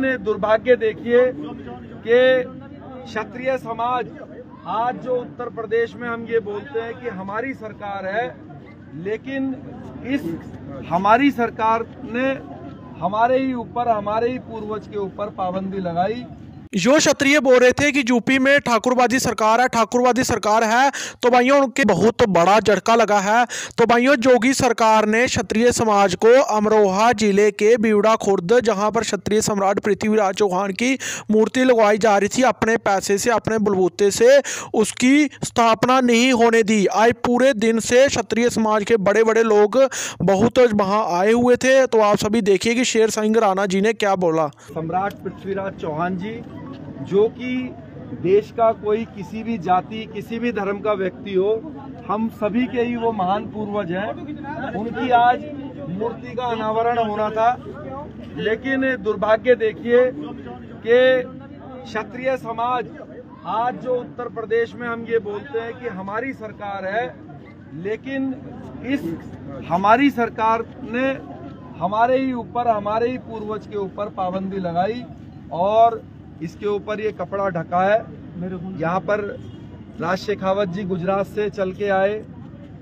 लेकिन दुर्भाग्य देखिए कि क्षत्रिय समाज आज जो उत्तर प्रदेश में हम ये बोलते हैं कि हमारी सरकार है, लेकिन इस हमारी सरकार ने हमारे ही ऊपर, हमारे ही पूर्वज के ऊपर पाबंदी लगाई। जो क्षत्रिय बोल रहे थे कि यूपी में ठाकुरवादी सरकार है, ठाकुरवादी सरकार है, तो भाइयों उनके बहुत बड़ा झटका लगा है। तो भाइयों योगी सरकार ने क्षत्रिय समाज को अमरोहा जिले के बीवड़ा खुर्द, जहां पर क्षत्रिय सम्राट पृथ्वीराज चौहान की मूर्ति लगवाई जा रही थी, अपने पैसे से, अपने बलबूते से उसकी स्थापना नहीं होने दी। आज पूरे दिन से क्षत्रिय समाज के बड़े बड़े लोग बहुत वहां आए हुए थे। तो आप सभी देखिए कि शेर सिंह राणा जी ने क्या बोला। सम्राट पृथ्वीराज चौहान जी, जो कि देश का कोई किसी भी जाति, किसी भी धर्म का व्यक्ति हो, हम सभी के ही वो महान पूर्वज हैं। उनकी आज मूर्ति का अनावरण होना था, लेकिन दुर्भाग्य देखिए कि क्षत्रिय समाज आज जो उत्तर प्रदेश में हम ये बोलते हैं कि हमारी सरकार है, लेकिन इस हमारी सरकार ने हमारे ही ऊपर, हमारे ही पूर्वज के ऊपर पाबंदी लगाई और इसके ऊपर ये कपड़ा ढका है। यहाँ पर राज शेखावत जी गुजरात से चल के आए,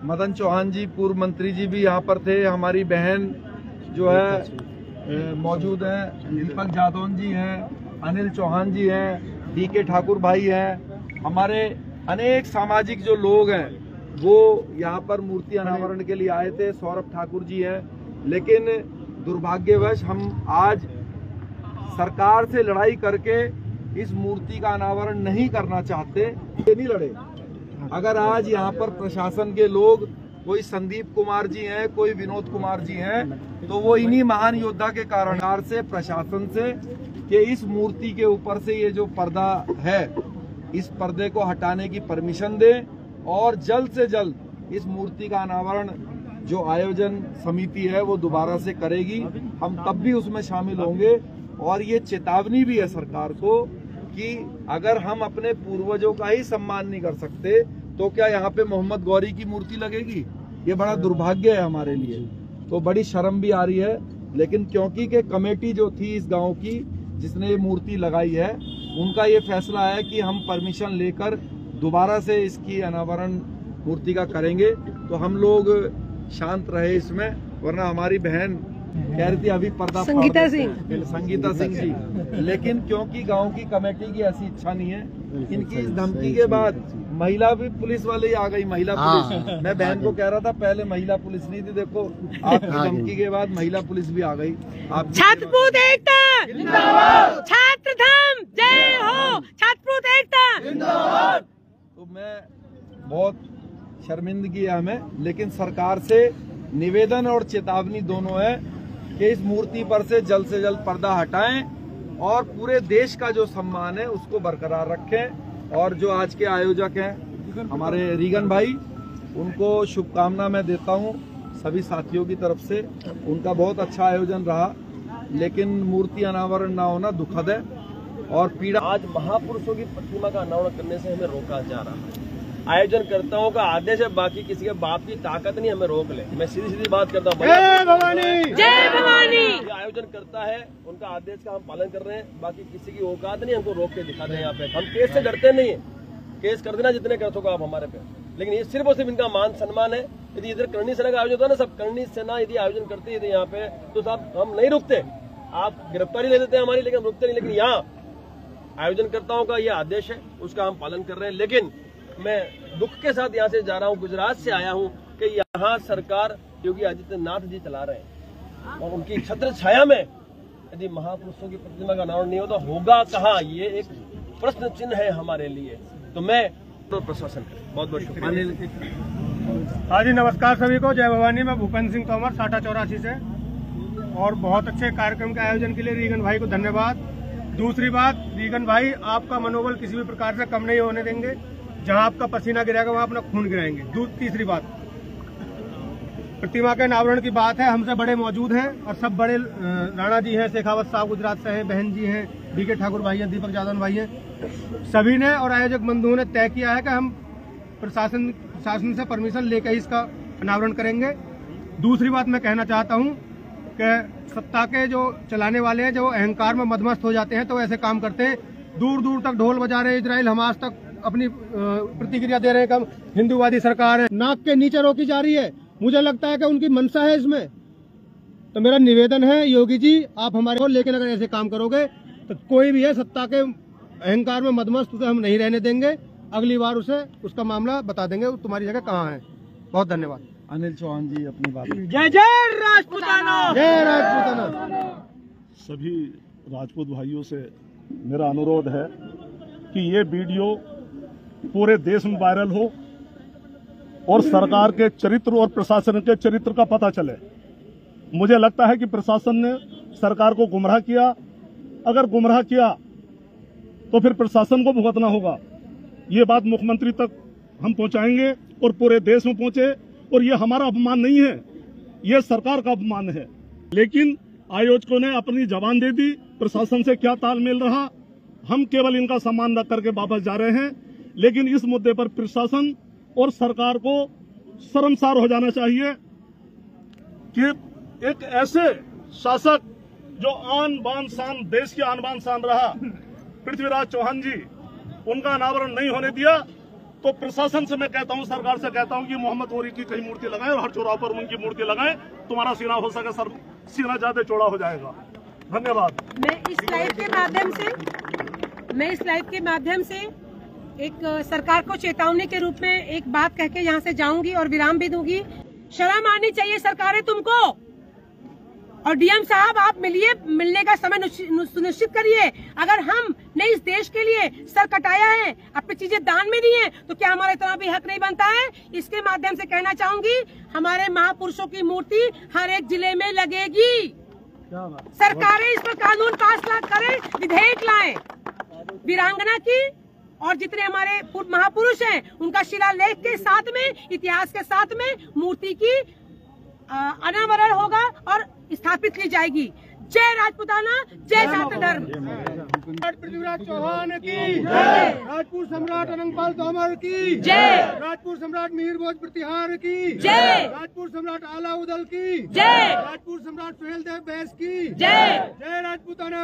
मदन चौहान जी पूर्व मंत्री जी भी यहाँ पर थे, हमारी बहन जो है मौजूद हैं, दीपक जादौन जी हैं, अनिल चौहान जी हैं, DK ठाकुर भाई हैं, हमारे अनेक सामाजिक जो लोग हैं वो यहाँ पर मूर्ति अनावरण के लिए आए थे, सौरभ ठाकुर जी हैं। लेकिन दुर्भाग्यवश हम आज सरकार से लड़ाई करके इस मूर्ति का अनावरण नहीं करना चाहते, ये नहीं लड़े। अगर आज यहाँ पर प्रशासन के लोग, कोई संदीप कुमार जी हैं, कोई विनोद कुमार जी हैं, तो वो इन्हीं महान योद्धा के कारण से, प्रशासन से, कि इस मूर्ति के ऊपर से ये जो पर्दा है, इस पर्दे को हटाने की परमिशन दें और जल्द से जल्द इस मूर्ति का अनावरण जो आयोजन समिति है वो दोबारा से करेगी। हम तब भी उसमें शामिल होंगे। और ये चेतावनी भी है सरकार को कि अगर हम अपने पूर्वजों का ही सम्मान नहीं कर सकते तो क्या यहाँ पे मोहम्मद गौरी की मूर्ति लगेगी? ये बड़ा दुर्भाग्य है हमारे लिए, तो बड़ी शर्म भी आ रही है। लेकिन क्योंकि के कमेटी जो थी इस गांव की, जिसने ये मूर्ति लगाई है, उनका ये फैसला है कि हम परमिशन लेकर दोबारा से इसकी अनावरण मूर्ति का करेंगे, तो हम लोग शांत रहे इसमें, वरना हमारी बहन कह रही थी अभी पर्दा संगीता सिंह जी, लेकिन क्योंकि गांव की कमेटी की ऐसी इच्छा नहीं है, इनकी इस धमकी के बाद महिला भी पुलिस वाले ही आ गई, महिला पुलिस। मैं बहन को कह रहा था पहले महिला पुलिस नहीं थी, देखो आपकी धमकी के बाद महिला पुलिस भी आ गई। आप छात्रपूत एकता जिंदाबाद, छात्र धाम जय हो, छात्रपूत एकता जिंदाबाद। तो मैं बहुत शर्मिंदगी है हमें, लेकिन सरकार से निवेदन और चेतावनी दोनों है कि इस मूर्ति पर से जल्द पर्दा हटाएं और पूरे देश का जो सम्मान है उसको बरकरार रखें। और जो आज के आयोजक हैं हमारे रीगन भाई, उनको शुभकामना मैं देता हूं सभी साथियों की तरफ से। उनका बहुत अच्छा आयोजन रहा, लेकिन मूर्ति अनावरण ना होना दुखद है और पीड़ा। आज महापुरुषों की प्रतिमा का अनावरण करने से हमें रोका जा रहा है। आयोजनकर्ताओं का आदेश है, बाकी किसी के बाप की ताकत नहीं हमें रोक ले। मैं सीधी बात करता हूँ, जय भवानी जय भवानी। आयोजन करता है, उनका आदेश का हम पालन कर रहे हैं, बाकी किसी की औकात नहीं हमको रोक के दिखा दें। यहाँ पे हम केस से डरते नहीं है, केस कर देना जितने कर सको आप हमारे पे, लेकिन ये सिर्फ और सिर्फ इनका मान सम्मान है। यदि इधर करणी सेना का आयोजन होता है ना, सब करणी सेना यदि आयोजन करती है यहाँ पे, तो साहब हम नहीं रुकते, आप गिरफ्तारी ले लेते हैं हमारी, लेकिन रुकते नहीं। लेकिन यहाँ आयोजनकर्ताओं का ये आदेश है, उसका हम पालन कर रहे हैं। लेकिन मैं दुख के साथ यहाँ से जा रहा हूँ, गुजरात से आया हूँ, कि यहाँ सरकार योगी आदित्यनाथ जी चला रहे हैं और उनकी छत्र छाया में यदि महापुरुषों की प्रतिमा का अनावरण नहीं होता होगा कहाँ, ये एक प्रश्न चिन्ह है हमारे लिए। तो मैं तो प्रशासन बहुत बहुत शुक्रिया। हाँ जी, नमस्कार सभी को, जय भवानी। मैं भूपेंद्र सिंह तोमर, साटा 84 से, और बहुत अच्छे कार्यक्रम के आयोजन के लिए रीगन भाई को धन्यवाद। दूसरी बात, रीगन भाई आपका मनोबल किसी भी प्रकार से कम नहीं होने देंगे, जहां आपका पसीना गिरेगा वहां अपना खून गिराएंगे। तीसरी बात, प्रतिमा के अनावरण की बात है, हमसे बड़े मौजूद हैं और सब बड़े, राणा जी हैं, शेखावत साहब गुजरात से हैं, बहन जी हैं, DK ठाकुर भाई हैं, दीपक जादौन भाई हैं, सभी ने और आयोजक बंधुओं ने तय किया है कि हम प्रशासन से परमिशन लेकर ही इसका अनावरण करेंगे। दूसरी बात मैं कहना चाहता हूं कि सत्ता के जो चलाने वाले हैं, जो अहंकार में मदमस्त हो जाते हैं तो ऐसे काम करते हैं। दूर दूर तक ढोल बजा रहे हैं, इजराइल हमास तक अपनी प्रतिक्रिया दे रहे हैं कि हिंदूवादी सरकार है, नाक के नीचे रोकी जा रही है। मुझे लगता है कि उनकी मंशा है इसमें। तो मेरा निवेदन है योगी जी, आप हमारे को, लेकिन अगर ऐसे काम करोगे तो कोई भी है सत्ता के अहंकार में मदमस्त, उसे हम नहीं रहने देंगे। अगली बार उसे उसका मामला बता देंगे तुम्हारी जगह कहाँ है। बहुत धन्यवाद। अनिल चौहान जी अपनी बात। जय जय राजपूताना, जय राजपूताना। सभी राजपूत भाइयों से मेरा अनुरोध है कि ये वीडियो पूरे देश में वायरल हो और सरकार के चरित्र और प्रशासन के चरित्र का पता चले। मुझे लगता है कि प्रशासन ने सरकार को गुमराह किया। अगर गुमराह किया तो फिर प्रशासन को भुगतना होगा। ये बात मुख्यमंत्री तक हम पहुंचाएंगे और पूरे देश में पहुंचे। और ये हमारा अपमान नहीं है, ये सरकार का अपमान है। लेकिन आयोजकों ने अपनी जबान दे दी। प्रशासन से क्या तालमेल रहा, हम केवल इनका सम्मान रख करके वापस जा रहे हैं। लेकिन इस मुद्दे पर प्रशासन और सरकार को शर्मसार हो जाना चाहिए कि एक ऐसे शासक जो आन बान शान, देश की आन बान शान रहा, पृथ्वीराज चौहान जी, उनका अनावरण नहीं होने दिया। तो प्रशासन से मैं कहता हूं, सरकार से कहता हूं कि मोहम्मद गोरी की कहीं मूर्ति लगाएं और हर चौराहे पर उनकी मूर्ति लगाएं। तुम्हारा सीना हो सके सर, सीना ज्यादा चौड़ा हो जाएगा। धन्यवाद। मैं इस लाइव के माध्यम से एक सरकार को चेतावनी के रूप में एक बात कह के यहाँ से जाऊंगी और विराम भी दूंगी। शर्म आनी चाहिए सरकारें तुमको। और डीएम साहब, आप मिलिए, मिलने का समय सुनिश्चित करिए। अगर हमने इस देश के लिए सर कटाया है, अपनी चीजें दान में दी हैं, तो क्या हमारा इतना भी हक नहीं बनता है? इसके माध्यम से कहना चाहूंगी, हमारे महापुरुषों की मूर्ति हर एक जिले में लगेगी। सरकारें इस पर कानून पास करें, विधेयक लाएं। वीरांगना की और जितने हमारे महापुरुष हैं उनका शिलालेख के साथ में, इतिहास के साथ में मूर्ति की अनावरण होगा और स्थापित की जाएगी। जय राजपूताना, जय जात धर्म। पृथ्वीराज चौहान की जय, राजपूत सम्राट अनंगपाल तोमर की जय, राजपूत सम्राट मिहिर भोज प्रतिहार की जय, राजपूत सम्राट आलाउदल की जय, राजपूत सम्राट सुहेल देव बैस की जय। जय राजपूताना।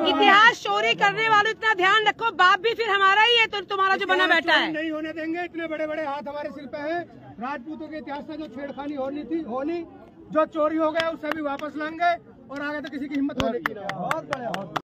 इतिहास चोरी करने वालों इतना ध्यान रखो, बाप भी फिर हमारा ही है, तो तुम्हारा जो बना बैठा है। नहीं होने देंगे। इतने बड़े बड़े हाथ हमारे सिर पे है। राजपूतों के इतिहास से जो छेड़खानी होनी, जो चोरी हो गया उसे भी वापस लाएंगे और आगे तो किसी की हिम्मत होने की नहीं।